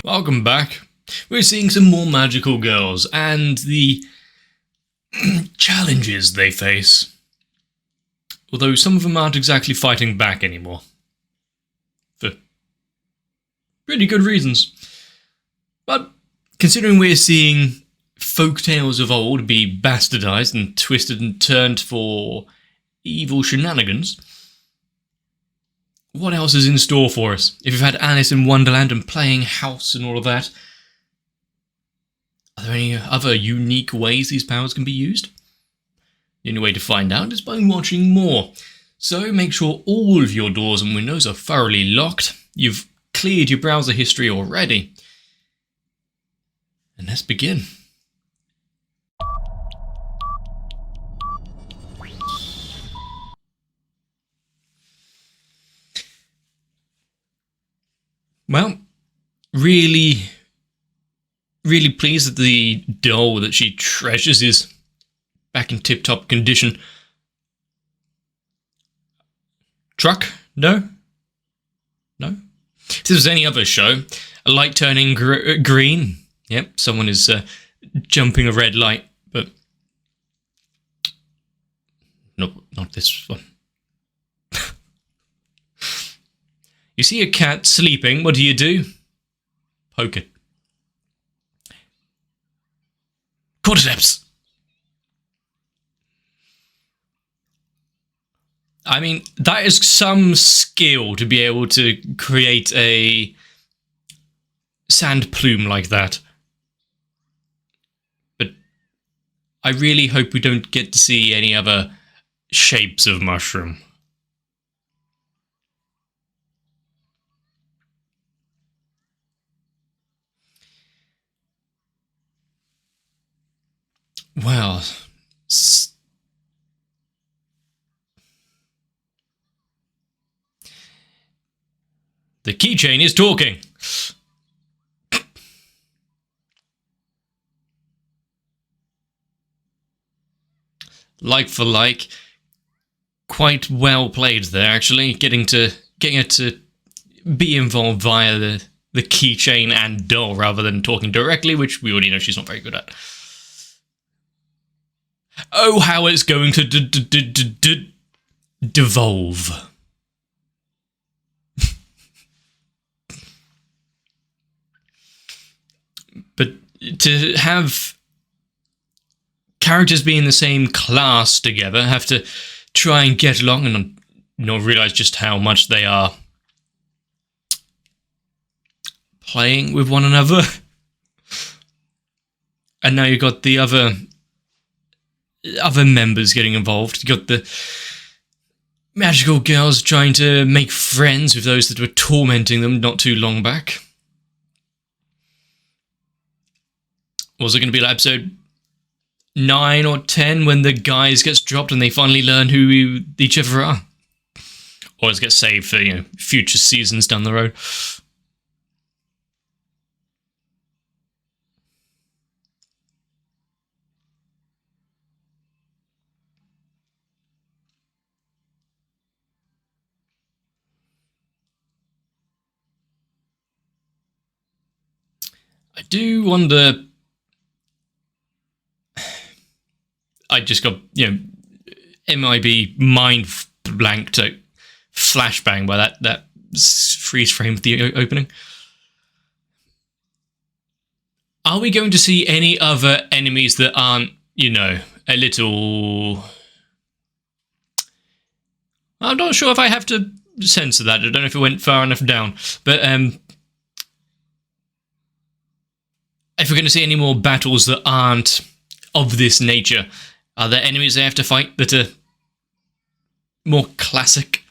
Welcome back. We're seeing some more magical girls and the challenges they face. Although some of them aren't exactly fighting back anymore. For pretty good reasons. But considering we're seeing folk tales of old be bastardized and twisted and turned for evil shenanigans, what else is in store for us? If you've had Alice in Wonderland and playing house and all of that, are there any other unique ways these powers can be used? The only way to find out is by watching more. So make sure all of your doors and windows are thoroughly locked. You've cleared your browser history already. And let's begin. Well, really pleased that the doll that she treasures is back in tip-top condition. Truck? No? No? If this was any other show, a light turning green. Yep, someone is jumping a red light, but not this one. You see a cat sleeping, what do? Poke it. Cordyceps! I mean, that is some skill to be able to create a sand plume like that. But I really hope we don't get to see any other shapes of mushroom. Well, the keychain is talking. Like for like, quite well played there. Actually, getting it to be involved via the keychain and doll rather than talking directly, which we already know she's not very good at. Oh, how it's going to devolve. But to have characters be in the same class together, have to try and get along and not realize just how much they are playing with one another. And now you've got the other members getting involved. You got the magical girls trying to make friends with those that were tormenting them not too long back. Was it going to be like episode 9 or 10 when the guys gets dropped and they finally learn who each other are? Or does it get saved for, future seasons down the road? I do wonder. I just got, MIB mind blank to flashbang by that freeze frame of the opening. Are we going to see any other enemies that aren't, a little... I'm not sure if I have to censor that. I don't know if it went far enough down. But, if we're going to see any more battles that aren't of this nature, are there enemies they have to fight that are more classic?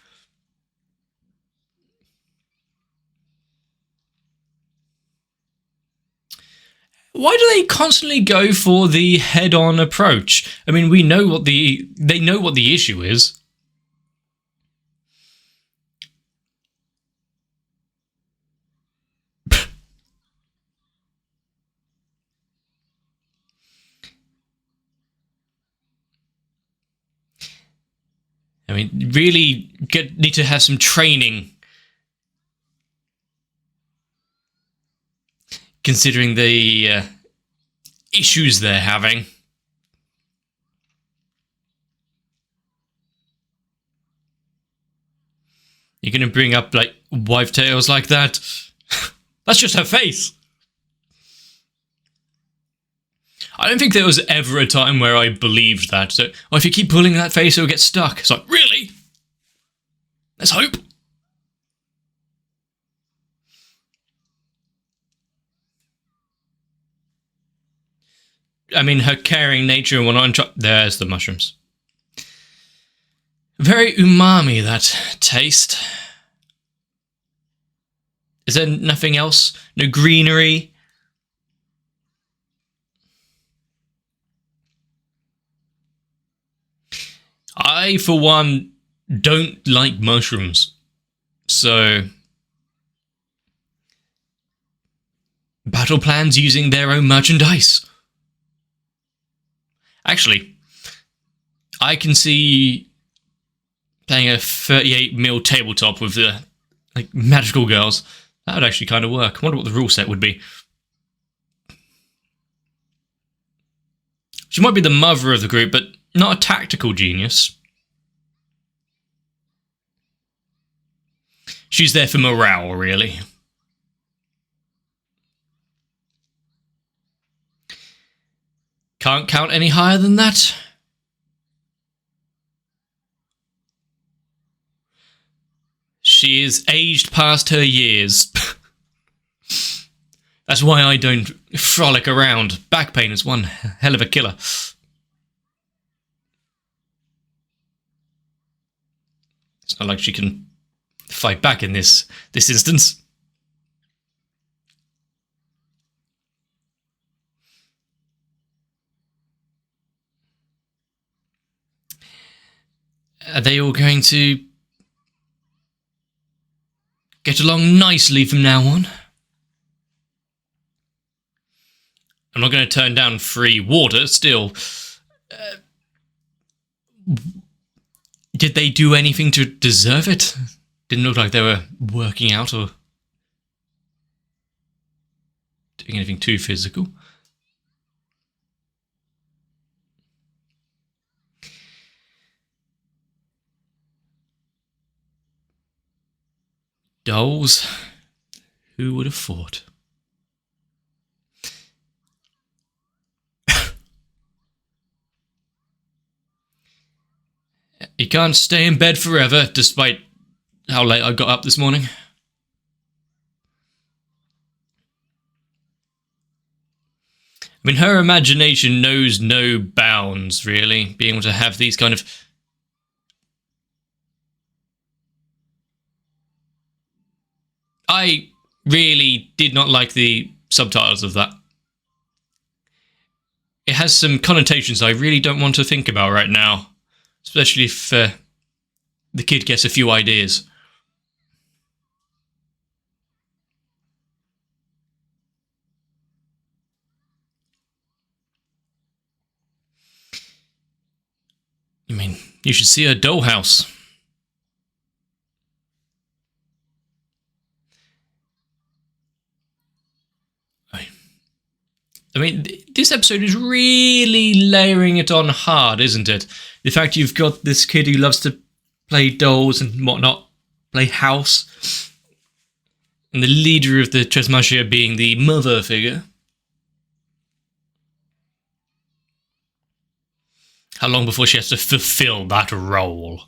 Why do they constantly go for the head-on approach? I mean, they know what the issue is. I mean, really need to have some training. considering the issues they're having. You're gonna bring up, like, wife tales like that? That's just her face! I don't think there was ever a time where I believed that. So, oh, if you keep pulling that face, it'll get stuck. It's like, really? Let's hope. I mean, her caring nature and whatnot. There's the mushrooms. Very umami, that taste. Is there nothing else? No greenery? I, for one, don't like mushrooms. So, battle plans using their own merchandise. Actually, I can see playing a 38mm tabletop with the magical girls. That would actually kind of work. I wonder what the rule set would be. She might be the mother of the group, but not a tactical genius. She's there for morale, really. Can't count any higher than that. She is aged past her years. That's why I don't frolic around. Back pain is one hell of a killer. It's not like she can fight back in this instance. Are they all going to get along nicely from now on? I'm not going to turn down free water, still. Did they do anything to deserve it? Didn't look like they were working out or doing anything too physical. Dolls? Who would have thought? You can't stay in bed forever, despite how late I got up this morning. I mean, her imagination knows no bounds, really. Being able to have these kind of... I really did not like the subtitles of that. It has some connotations I really don't want to think about right now. Especially if the kid gets a few ideas. I mean, you should see her dollhouse. I mean, this episode is really layering it on hard, isn't it? The fact you've got this kid who loves to play dolls and whatnot, play house, and the leader of the Tresmashia being the mother figure. How long before she has to fulfill that role?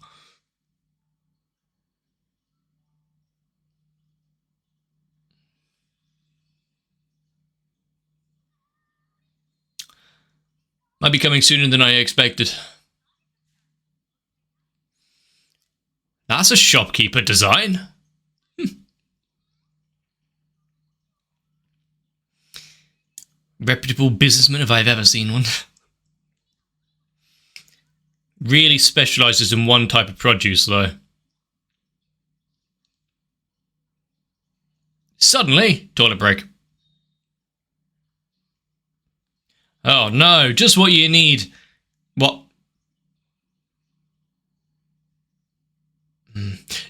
Might be coming sooner than I expected. That's a shopkeeper design. Reputable businessman if I've ever seen one. Really specialises in one type of produce, though. Suddenly, toilet break. Oh no, just what you need. What?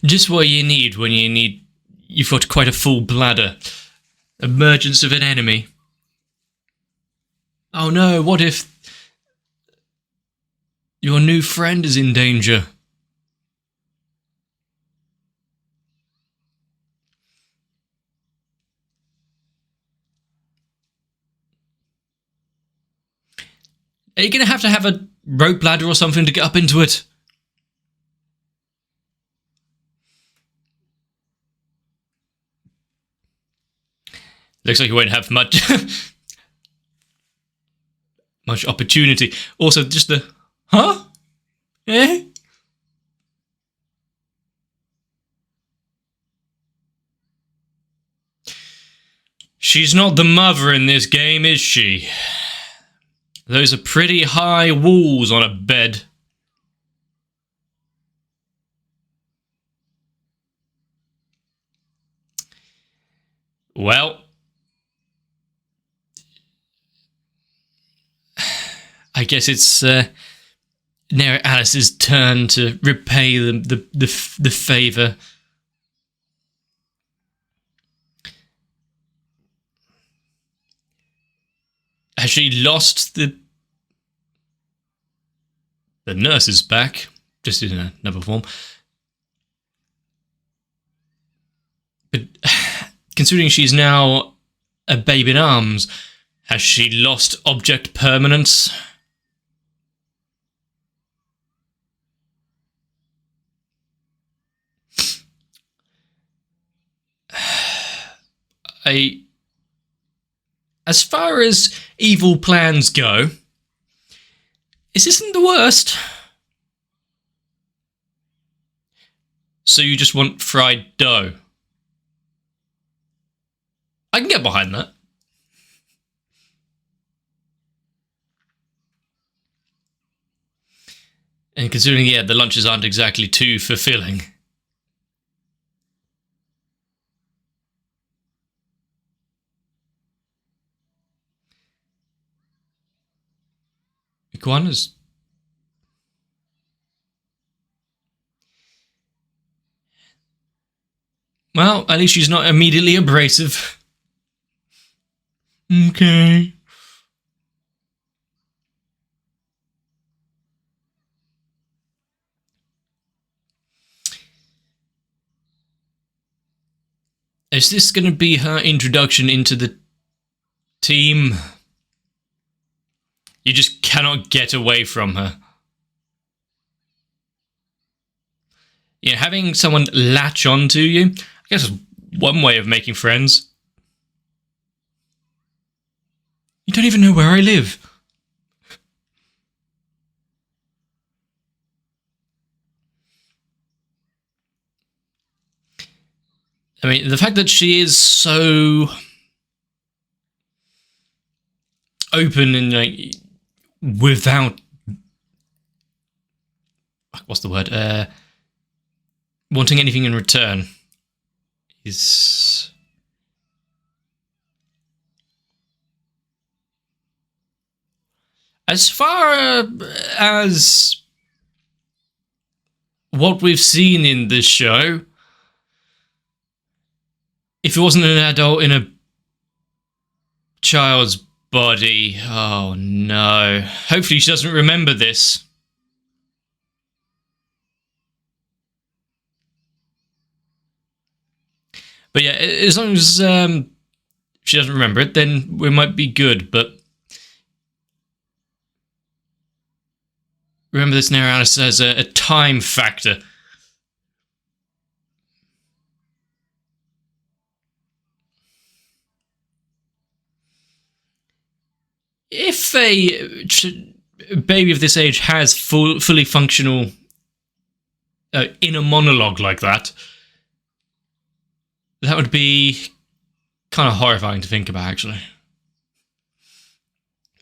Just what you need when you've got quite a full bladder. Emergence of an enemy. Oh no, what if your new friend is in danger? Are you going to have a rope ladder or something to get up into it? Looks like you won't have much much opportunity. Also, just the huh? Eh? She's not the mother in this game, is she? Those are pretty high walls on a bed. Well, I guess it's now Alice's turn to repay the favour. Has she lost the nurse is back, just in another form. But considering she's now a babe in arms, has she lost object permanence? As far as evil plans go, this isn't the worst. So you just want fried dough? I can get behind that. And considering, yeah, the lunches aren't exactly too fulfilling. Iguanas. Well, at least she's not immediately abrasive. Okay. Is this going to be her introduction into the team? You just cannot get away from her. Yeah, having someone latch onto you, I guess, is one way of making friends. You don't even know where I live. I mean, the fact that she is so open and, like, without... what's the word? Wanting anything in return is... As far as what we've seen in this show, if it wasn't an adult in a child's body, oh no. Hopefully she doesn't remember this. But yeah, as long as she doesn't remember it, then we might be good, but remember this now, Alice, as a time factor. If a baby of this age has fully functional inner monologue like that, that would be kind of horrifying to think about, actually.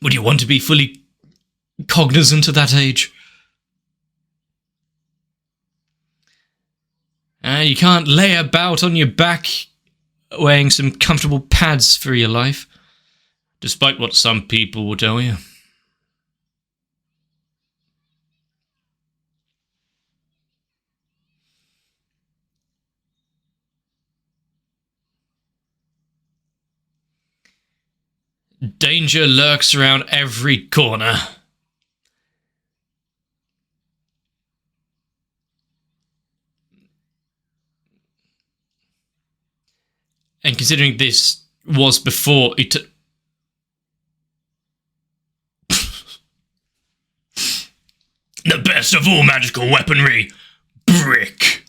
Would you want to be fully cognizant at that age? You can't lay about on your back wearing some comfortable pads for your life, despite what some people will tell you. Danger lurks around every corner. And considering this was before it... The best of all magical weaponry, brick.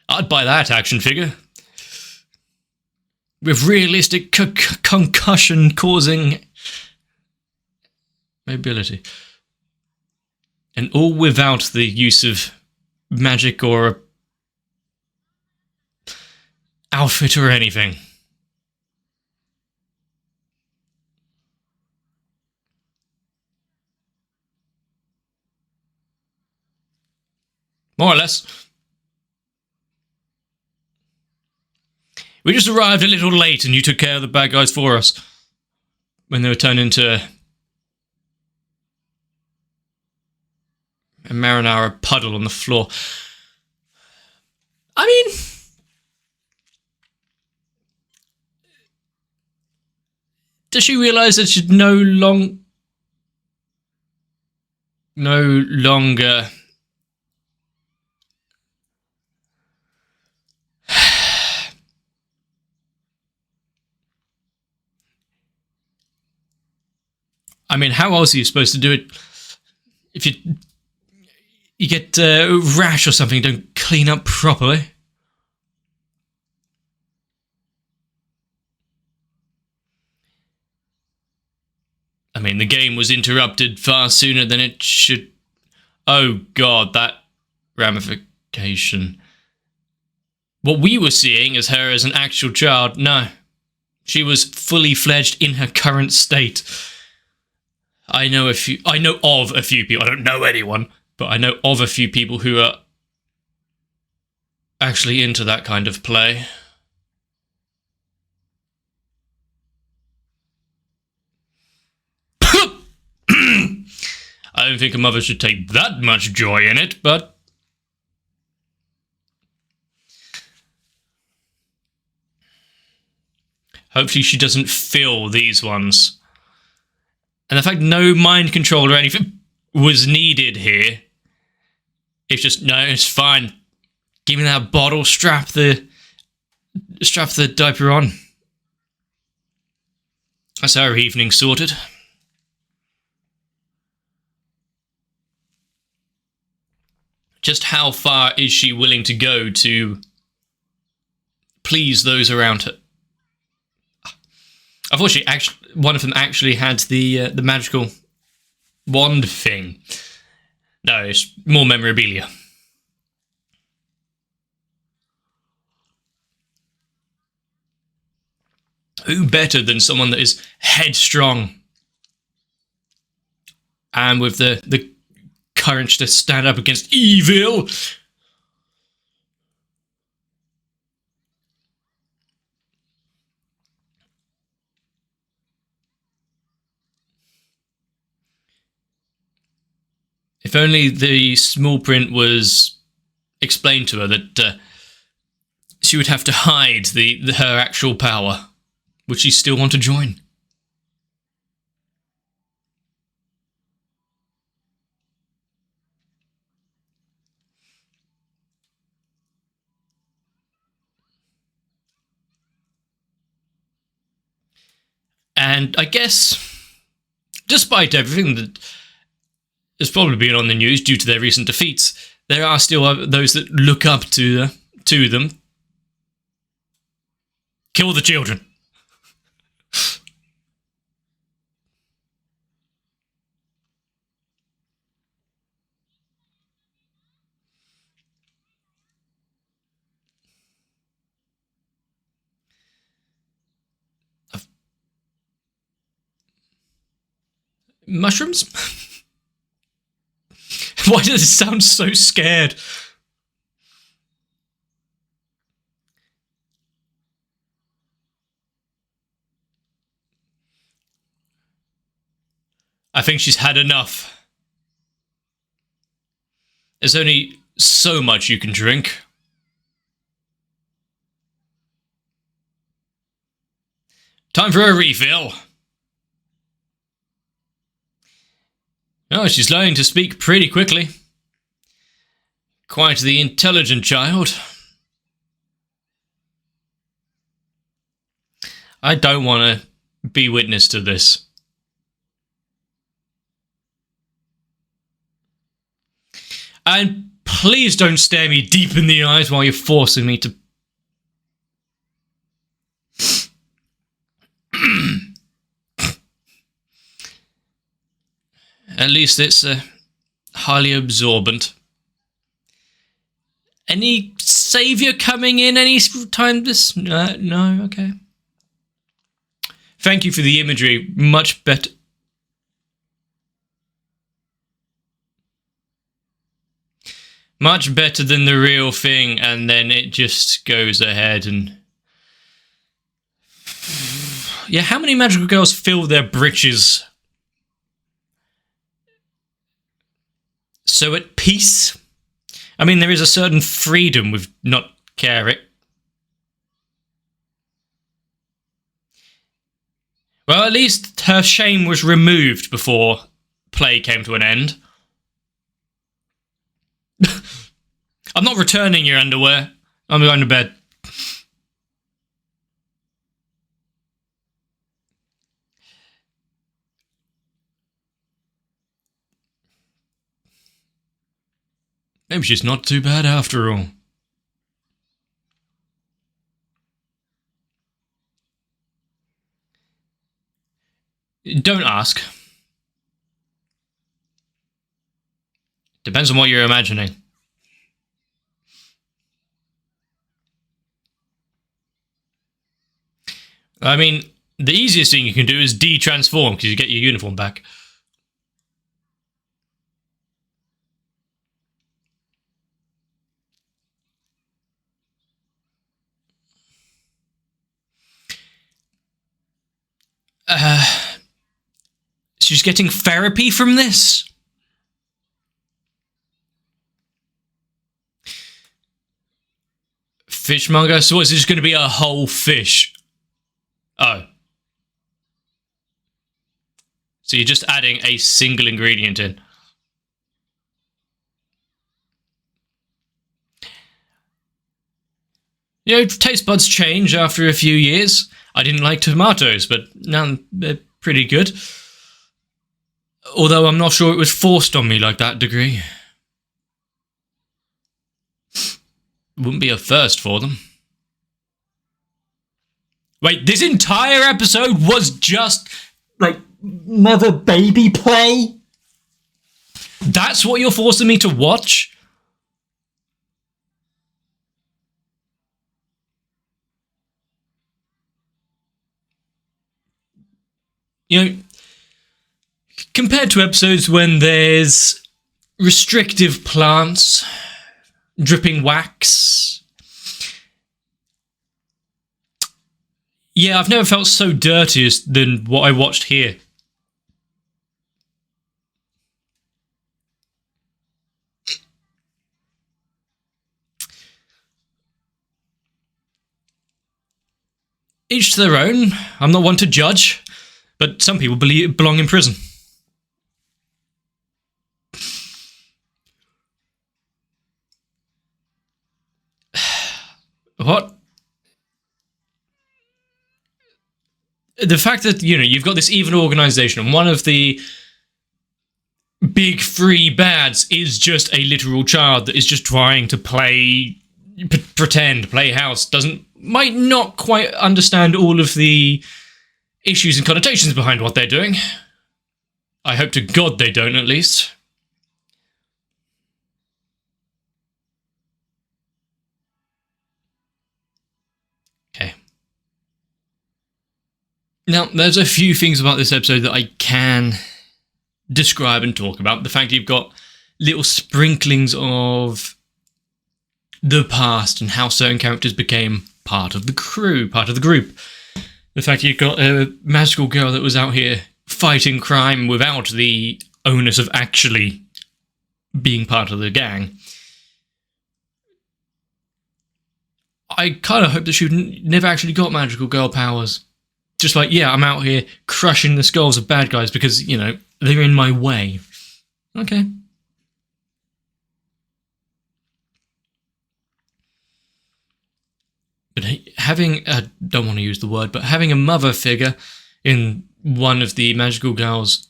I'd buy that action figure. With realistic concussion-causing mobility. And all without the use of magic or outfit or anything. More or less. We just arrived a little late and you took care of the bad guys for us. When they were turned into a marinara puddle on the floor. I mean... Does she realise that she's no longer... I mean, how else are you supposed to do it if you get a rash or something, don't clean up properly? I mean, the game was interrupted far sooner than it should... Oh god, that ramification. What we were seeing as her as an actual child, no. She was fully fledged in her current state. I know of a few people, I don't know anyone, but I know of a few people who are actually into that kind of play. I don't think a mother should take that much joy in it, but... Hopefully she doesn't feel these ones. And the fact no mind control or anything was needed here. It's just, no, it's fine. Give me that bottle, strap the diaper on. That's our evening sorted. Just how far is she willing to go to please those around her? Unfortunately, one of them actually had the magical wand thing. No, it's more memorabilia. Who better than someone that is headstrong and with the courage to stand up against evil? If only the small print was explained to her that she would have to hide her actual power. Would she still want to join? And I guess, despite everything that has probably been on the news due to their recent defeats, there are still those that look up to them. Kill the children. Mushrooms? Why does it sound so scared? I think she's had enough. There's only so much you can drink. Time for a refill. Oh, she's learning to speak pretty quickly. Quite the intelligent child. I don't want to be witness to this. And please don't stare me deep in the eyes while you're forcing me to... At least it's highly absorbent. Any saviour coming in any time this... no, okay. Thank you for the imagery. Much better. Much better than the real thing, and then it just goes ahead and... Yeah, how many magical girls fill their britches so at peace? I mean, there is a certain freedom with not caring. Well, at least her shame was removed before play came to an end. I'm not returning your underwear. I'm going to bed. Maybe she's not too bad after all. Don't ask. Depends on what you're imagining. I mean, the easiest thing you can do is de-transform because you get your uniform back. She's getting therapy from this? Fishmonger? So is this going to be a whole fish? Oh. So you're just adding a single ingredient in. You know, taste buds change after a few years. I didn't like tomatoes, but now they're pretty good. Although I'm not sure it was forced on me like that degree. Wouldn't be a first for them. Wait, this entire episode was just, like, mother baby play? That's what you're forcing me to watch? You know, compared to episodes when there's restrictive plants, dripping wax. Yeah, I've never felt so dirty than what I watched here. Each to their own. I'm not one to judge, but some people belong in prison. What? The fact that, you know, you've got this evil organization and one of the big three bads is just a literal child that is just trying to play house, might not quite understand all of the issues and connotations behind what they're doing. I hope to God they don't, at least. Okay. Now, there's a few things about this episode that I can describe and talk about. The fact you've got little sprinklings of the past and how certain characters became part of the crew, part of the group. The fact you've got a magical girl that was out here fighting crime without the onus of actually being part of the gang. I kind of hope that she never actually got magical girl powers. Just like, yeah, I'm out here crushing the skulls of bad guys because, you know, they're in my way. Okay. But having, I don't want to use the word, but having a mother figure in one of the magical girls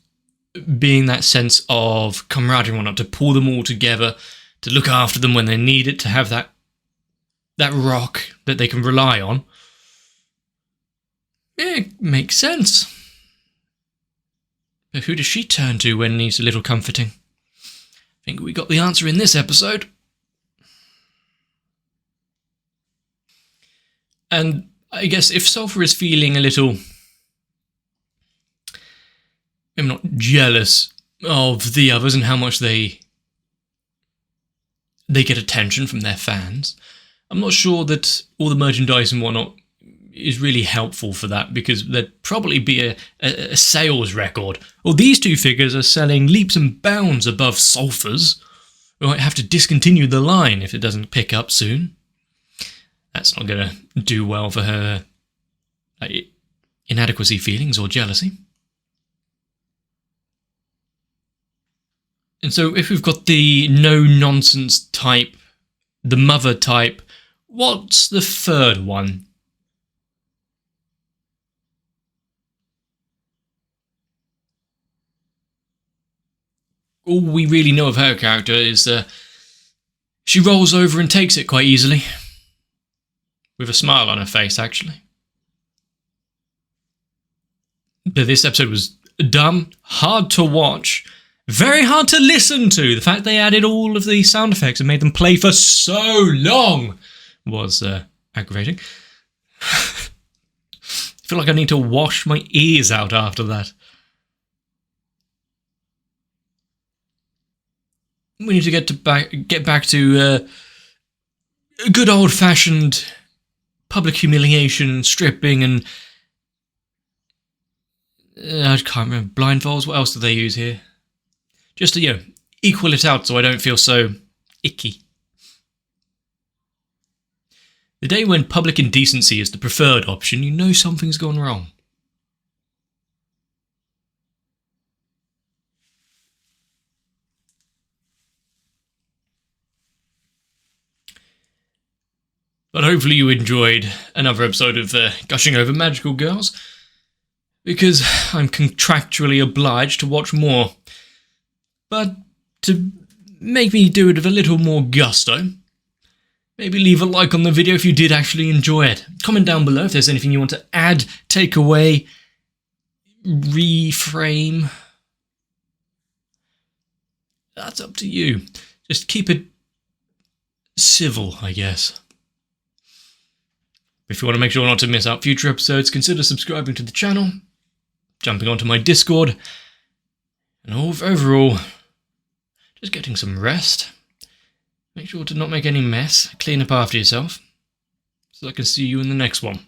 being that sense of camaraderie and whatnot, to pull them all together, to look after them when they need it, to have that rock that they can rely on, it makes sense. But who does she turn to when needs a little comforting? I think we got the answer in this episode. And I guess if Sulphur is feeling a little, I'm not jealous of the others and how much they get attention from their fans, I'm not sure that all the merchandise and whatnot is really helpful for that, because there'd probably be a sales record. Well, these two figures are selling leaps and bounds above Sulphur's. We might have to discontinue the line if it doesn't pick up soon. That's not going to do well for her inadequacy feelings or jealousy. And so if we've got the no-nonsense type, the mother type, what's the third one? All we really know of her character is she rolls over and takes it quite easily. With a smile on her face, actually. But this episode was dumb, hard to watch, very hard to listen to. The fact they added all of the sound effects and made them play for so long was aggravating. I feel like I need to wash my ears out after that. We need to get back to good old-fashioned public humiliation, stripping, and I can't remember, blindfolds. What else do they use here? Just to, you know, equal it out so I don't feel so icky. The day when public indecency is the preferred option, you know something's gone wrong. But hopefully you enjoyed another episode of Gushing Over Magical Girls, because I'm contractually obliged to watch more. But to make me do it with a little more gusto, maybe leave a like on the video if you did actually enjoy it. Comment down below if there's anything you want to add, take away, reframe. That's up to you. Just keep it civil, I guess. If you want to make sure not to miss out future episodes, consider subscribing to the channel, jumping onto my Discord, and overall, just getting some rest. Make sure to not make any mess, clean up after yourself, so I can see you in the next one.